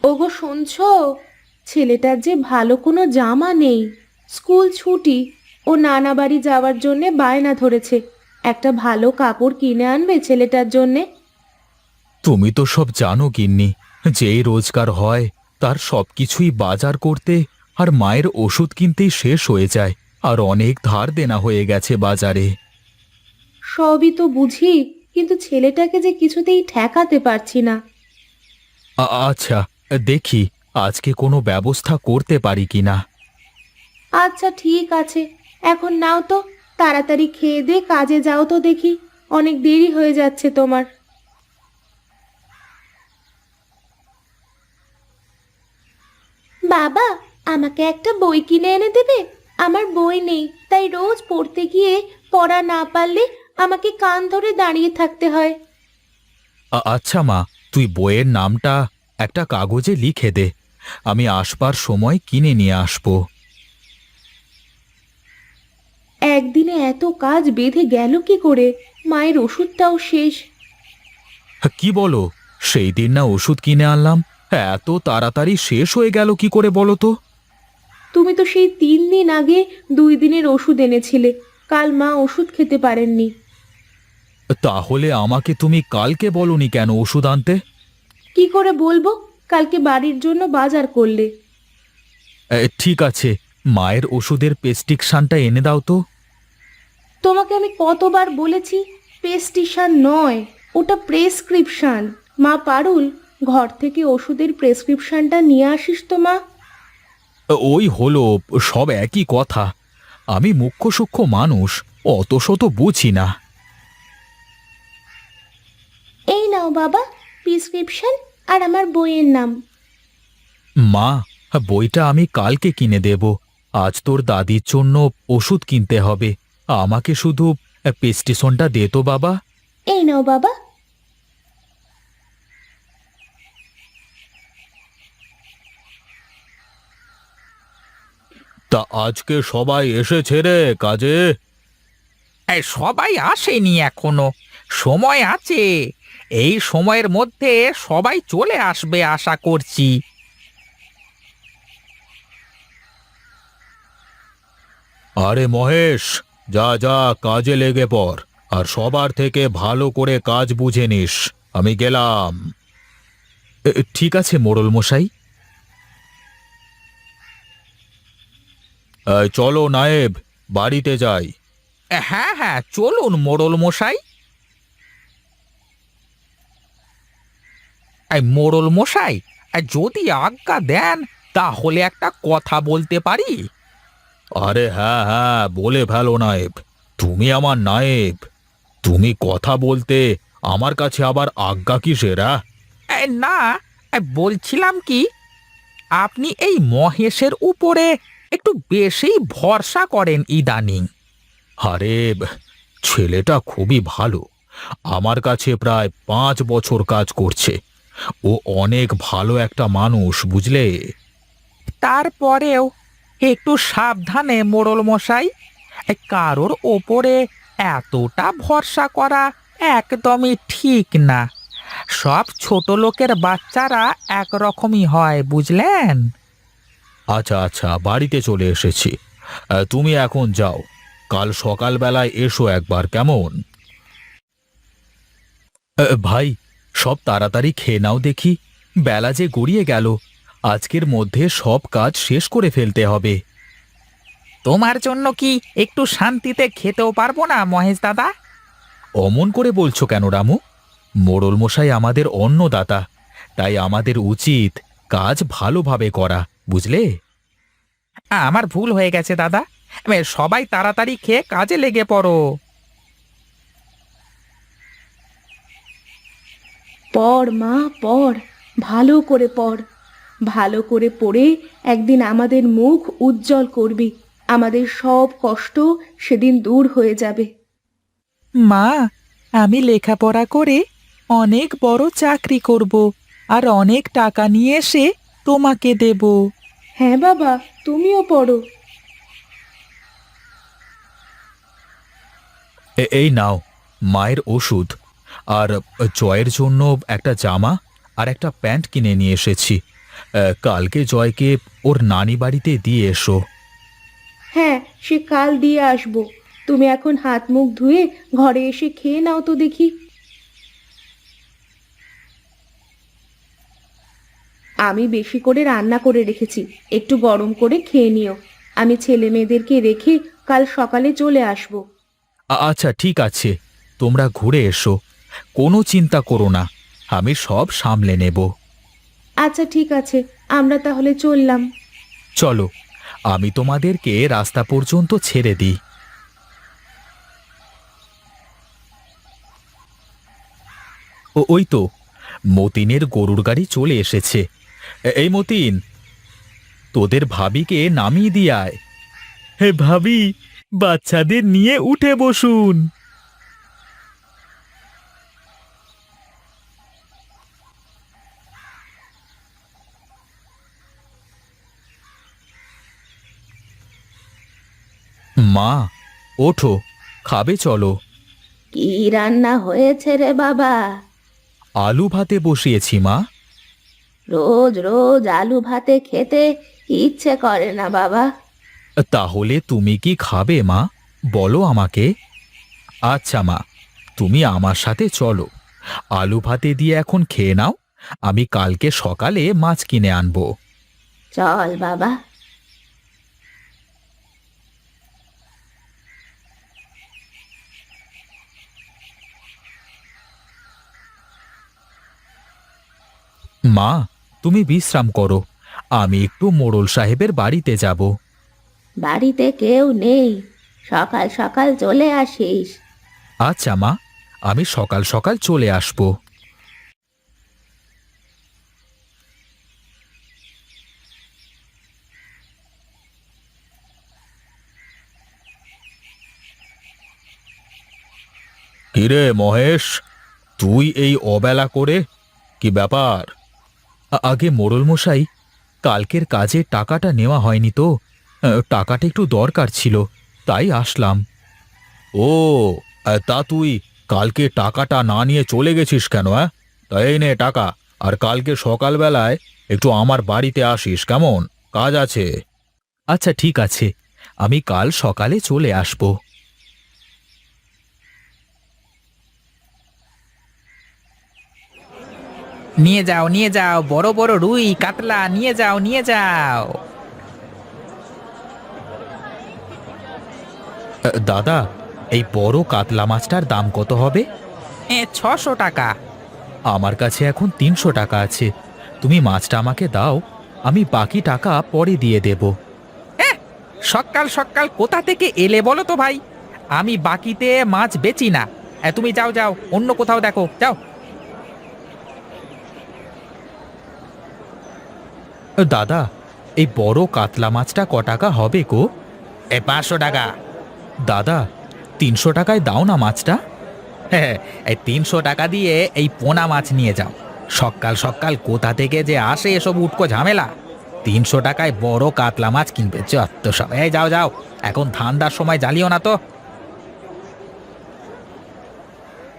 ওগো শুনছো? ছেলেটার যে ভালো কোনো জামা নেই। স্কুল ছুটি, ও নানা বাড়ি যাওয়ার জন্যে বায়না ধরেছে। একটা ভালো কাপড় কিনে আনবে ছেলেটার জন্যে। তুমি তো সব জানো গিন্নি, যেই রোজগার হয় তার সবকিছুই বাজার করতে আর মায়ের ওষুধ কিনতেই শেষ হয়ে যায়। আর অনেক ধার দেনা হয়ে গেছে বাজারে। সবই তো বুঝি, কিন্তু ছেলেটাকে যে কিছুতেই ঠেকাতে পারছি না। আচ্ছা, দেখি আজকে কোনো ব্যবস্থা করতে পারি কিনা। আচ্ছা ঠিক আছে, এখন নাও তো, তাড়াতাড়ি খেয়ে দে কাজে যাও তো দেখি। অনেক দেরি হয়ে যাচ্ছে তোমার। বাবা, আমাকে একটা বই কিনে এনে দেবে? আমার বই নেই, তাই রোজ পড়তে গিয়ে পড়া না পারলে আমাকে কান ধরে দাঁড়িয়ে থাকতে হয়। আচ্ছা মা, তুই বইয়ের নামটা একটা কাগজে লিখে দে, আমি আসবার সময় কিনে নিয়ে আসবো। একদিনে এত কাজ বেঁধে গেল কি করে? মায়ের ওষুধটাও শেষ। কি বলো? সেই দিন না ওষুধ কিনে আনলাম, এত তাড়াতাড়ি শেষ হয়ে গেল কি করে বলো তো? তুমি তো সেই 3 দিন আগে 2 দিনের ওষুধ এনেছিলে। কাল মা ওষুধ খেতে পারেননি। তাহলে আমাকে তুমি কালকে বলনি কেন ওষুধ আনতে? কি করে বলবো? কালকে বাড়ির জন্য বাজার করলে। ঠিক আছে, মায়ের ওষুধের প্রেসক্রিপশনটা এনে দাও তো। তোমাকে আমি কতবার বলেছি, প্রেসক্রিপশন নয়, ওটা প্রেসক্রিপশন। মা পারুল, ঘর থেকে ওষুধের প্রেসক্রিপশনটা নিয়ে আসিস তো মা। ওই হলো, সব একই কথা। আমি মুখ্য সূক্ষ্ম মানুষ, অত শত বুঝি না। এই নাও বাবা, প্রেসক্রিপশন আর আমার বইয়ের নাম। মা, বইটা আমি কালকে কিনে দেব। আজ তোর দাদির জন্য ওষুধ কিনতে হবে। আমাকে শুধু প্রেসক্রিপশনটা দে তো বাবা। এই নাও বাবা। তা আজকে সবাই এসেছে রে কাজে? এই সবাই আসেনি এখনো, সময় আছে। এই সময়ের মধ্যে সবাই চলে আসবে আশা করছি। আরে মহেশ, যা যা কাজে লেগে পড়, আর সবার থেকে ভালো করে কাজ বুঝে নিস। আমি গেলাম। ঠিক আছে মোড়ল মশাই। চলো নায়েব, বাড়িতে যাই। হ্যাঁ হ্যাঁ, চলুন মোড়ল মশাই। এই মোড়ল মশাই, যদি আজ্ঞা দেন তাহলে একটা কথা বলতে পারি? আরে হ্যাঁ হ্যাঁ, বলে ফেলো নায়েব। তুমি আমার নায়েব, তুমি কথা বলতে আমার কাছে আবার আজ্ঞা কিসের? না, বলছিলাম কি, আপনি এই মহেশের উপরে একটু বেশি ভরসা করেন ইদানিং। আরে ছেলেটা খুবই ভালো, আমার কাছে প্রায় 5 বছর কাজ করছে। ও অনেক ভালো একটা মানুষ, বুঝলে? তারপরেও একটু সাবধানে মোড়ল মশাই, কারোর ওপরে এতটা ভরসা করা একদমই ঠিক না। সব ছোট লোকের বাচ্চারা একরকমই হয়, বুঝলেন? আচ্ছা আচ্ছা, বাড়িতে চলে এসেছি। তুমি এখন যাও, কাল সকালবেলায় এসো একবার, কেমন? ভাই, সব তাড়াতাড়ি খেয়ে নাও দেখি, বেলা যে গড়িয়ে গেল। আজকের মধ্যে সব কাজ শেষ করে ফেলতে হবে। তোমার জন্য কি একটু শান্তিতে খেতেও পারবো না মহেশ দাদা? অমন করে বলছো কেন রামু? মোড়ল মশাই আমাদের অন্নদাতা, তাই আমাদের উচিত কাজ ভালোভাবে করা, বুঝলে? আমার ভুল হয়ে গেছে দাদা। সবাই তাড়াতাড়ি খেয়ে কাজে লেগে পড়ো। পড় মা, পড়, ভালো করে পড়। ভালো করে পড়ে একদিন আমাদের মুখ উজ্জ্বল করবি। আমাদের সব কষ্ট সেদিন দূর হয়ে যাবে। মা, আমি লেখাপড়া করে অনেক বড় চাকরি করব, আর অনেক টাকা নিয়ে এসে তোমাকে দেব। হ্যাঁ বাবা, তুমিও পড়ো। এই নাও মায়ের ওষুধ, আর জয়ের জন্য একটা জামা আর একটা প্যান্ট কিনে নিয়ে এসেছি। কালকে জয়কে ওর নানি বাড়িতে দিয়ে এসো। হ্যাঁ, সে কাল দিয়ে আসবো। তুমি এখন হাত মুখ ধুয়ে ঘরে এসে খেয়ে নাও তো দেখি। আমি বেশি করে রান্না করে রেখেছি, একটু গরম করে খেয়ে নিও। আমি ছেলে মেয়েদেরকে রেখে কাল সকালে চলে আসবো। আচ্ছা ঠিক আছে, তোমরা ঘুরে এসো, কোনো চিন্তা করো না, আমি সব সামলে নেব। আচ্ছা ঠিক আছে, আমরা তাহলে চললাম। চলো, আমি তোমাদেরকে রাস্তা পর্যন্ত ছেড়ে দিই। ওই তো মতিনের গরুর গাড়ি চলে এসেছে। এই মতিন, তোদের ভাবিকে নামিয়ে দিয়ে আয়। হে ভাবি, বাচ্চাদের নিয়ে উঠে বসুন। মা, ওঠো, খাবে চলো। কি রান্না হয়েছে রে বাবা? আলু ভাতে বসিয়েছি মা। রোজ রোজ আলু ভাতে খেতে ইচ্ছে করে না বাবা। তাহলে তুমি কি খাবে মা, বলো আমাকে। আচ্ছা মা, তুমি আমার সাথে চলো, আলু ভাতে দিয়ে এখন খেয়ে নাও, আমি কালকে সকালে মাছ কিনে আনবো। চল বাবা। মা, তুমি বিশ্রাম করো, আমি একটু মোড়ল সাহেবের বাড়িতে যাব। বাড়িতে কেউ নেই, সকাল সকাল চলে আসিস। আচ্ছা মা, আমি সকাল সকাল চলে আসব। কিরে মহেশ, তুই এই অবেলা করে, কি ব্যাপার? আগে মোড়ল মশাই, কালকের কাজের টাকাটা নেওয়া হয়নি তো, টাকাটা একটু দরকার ছিল, তাই আসলাম। ও, তা তুই কালকে টাকাটা না নিয়ে চলে গেছিস কেন? তা এই নে টাকা, আর কালকে সকালবেলায় একটু আমার বাড়িতে আসিস, কেমন? কাজ আছে। আচ্ছা ঠিক আছে, আমি কাল সকালে চলে আসব। নিয়ে যাও বড় বড় রুই কাতলা, নিয়ে যাও নিয়ে যাও। দাদা, এই বড় কাতলা মাছটার দাম কত হবে? 600 টাকা। আমার কাছে এখন 300 টাকা আছে, তুমি মাছটা আমাকে দাও, আমি বাকি টাকা পরে দিয়ে দেব। সকাল সকাল কোথা থেকে এলে বলো তো ভাই? আমি বাকিতে মাছ বেচি না। তুমি যাও যাও, অন্য কোথাও দেখো, যাও। দাদা, এই বড় কাতলা মাছটা ক টাকা হবে গো? 500 টাকা। দাদা, 300 টাকায় দাও না মাছটা। হ্যাঁ, এই 300 টাকা দিয়ে এই পোনা মাছ নিয়ে যাও। সকাল সকাল কোথা থেকে যে আসে এসব উটকো ঝামেলা। 300 টাকায় বড় কাতলা মাছ কিনবে, যত সব। এই যাও যাও, এখন ঠান্ডার সময় জ্বালিও না তো।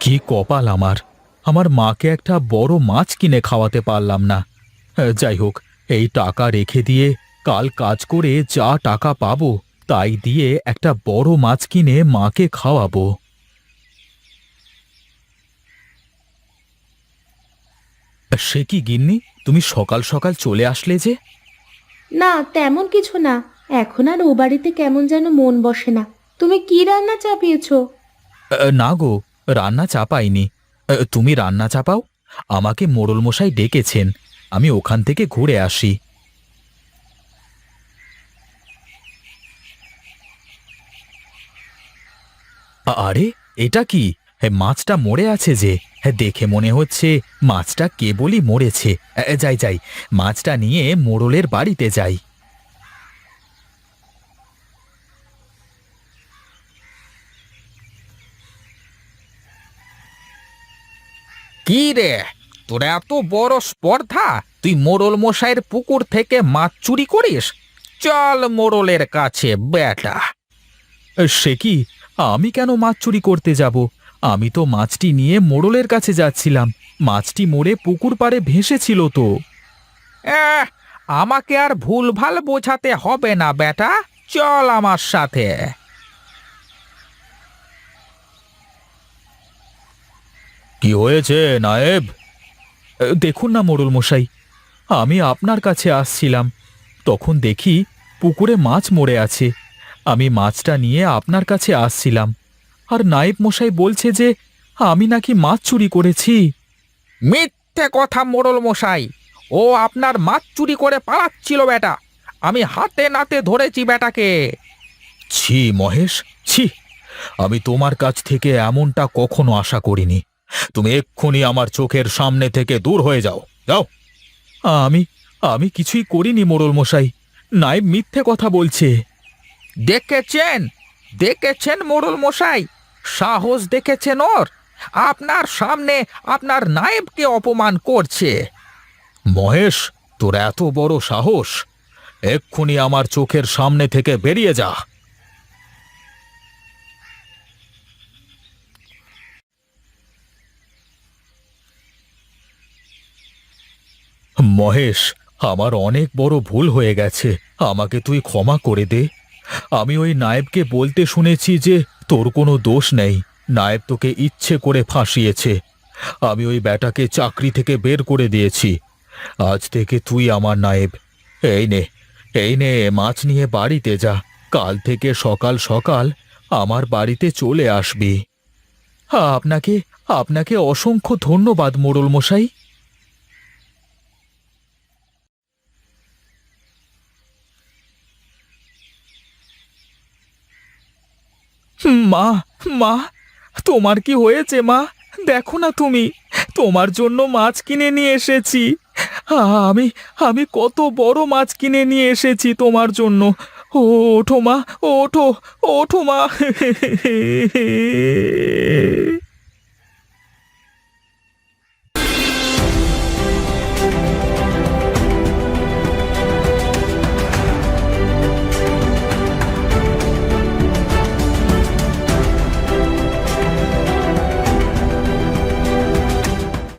কি কপাল আমার, আমার মাকে একটা বড় মাছ কিনে খাওয়াতে পারলাম না। যাই হোক, এই টাকা রেখে দিয়ে কাল কাজ করে যা টাকা পাবো তাই দিয়ে একটা বড় মাছ কিনে মাকে খাওয়াবো। সে কি গিন্নি, তুমি সকাল সকাল চলে আসলে যে? না তেমন কিছু না, এখন আর ও বাড়িতে কেমন যেন মন বসে না। তুমি কি রান্না চাপিয়েছো? না গো, রান্না চাপাইনি। তুমি রান্না চাপাও, আমাকে মোড়ল মশাই ডেকেছেন, আমি ওখান থেকে ঘুরে আসি। আরে, এটা কি? মাছটা মরে আছে যে, দেখে মনে হচ্ছে মাছটা কেবলই মরেছে। যাই যাই, মাছটা নিয়ে মোড়লের বাড়িতে যাই। কি রে, তোর এত বড় স্পর্ধা, তুই মোড়ল মশাইয়ের পুকুর থেকে মাছ চুরি করিস? চল মোড়লের কাছে বেটা। সে কি, আমি কেন মাছ চুরি করতে যাব? আমি তো মাছটি নিয়ে মোড়লের কাছে যাচ্ছিলাম, মাছটি মরে পুকুর পাড়ে ভেসেছিল তো। আহ, আমাকে আর ভুলভাল বোঝাতে হবে না বেটা, চল আমার সাথে। কি হয়েছে নায়েব? দেখুন না মোড়ল মশাই, আমি আপনার কাছে আসছিলাম, তখন দেখি পুকুরে মাছ মরে আছে। আমি মাছটা নিয়ে আপনার কাছে আসছিলাম, আর নায়েব মশাই বলছে যে আমি নাকি মাছ চুরি করেছি। মিথ্যে কথা মোড়ল মশাই, ও আপনার মাছ চুরি করে পালাচ্ছিল বেটা, আমি হাতে নাতে ধরেছি বেটাকে। ছি মহেশ, ছি! আমি তোমার কাছ থেকে এমনটা কখনো আশা করিনি। তুমি এক্ষুনি আমার চোখের সামনে থেকে দূর হয়ে যাও, যাও। আমি আমি কিছুই করিনি মোড়ল মশাই, নায়েব মিথ্যে কথা বলছে। দেখেছেন, দেখেছেন মোড়ল মশাই, সাহস দেখেছেন ওর, আপনার সামনে আপনার নায়েবকে অপমান করছে। মহেশ, তোর এত বড় সাহস! এক্ষুনি আমার চোখের সামনে থেকে বেরিয়ে যা। মহেশ, আমার অনেক বড় ভুল হয়ে গেছে, আমাকে তুই ক্ষমা করে দে। আমি ওই নায়েবকে বলতে শুনেছি যে তোর কোনো দোষ নেই, নায়েব তোকে ইচ্ছে করে ফাঁসিয়েছে। আমি ওই ব্যাটাকে চাকরি থেকে বের করে দিয়েছি। আজ থেকে তুই আমার নায়েব। এই নে, এই নে, মাছ নিয়ে বাড়িতে যা। কাল থেকে সকাল সকাল আমার বাড়িতে চলে আসবি। আপনাকে আপনাকে অসংখ্য ধন্যবাদ মোড়ল মশাই। মা, মা, তোমার কি হয়েছে মা? দেখো না তুমি, তোমার জন্য মাছ কিনে নিয়ে এসেছি। আমি আমি কত বড় মাছ কিনে নিয়ে এসেছি তোমার জন্য। ওঠো মা, ওঠো, ওঠো মা।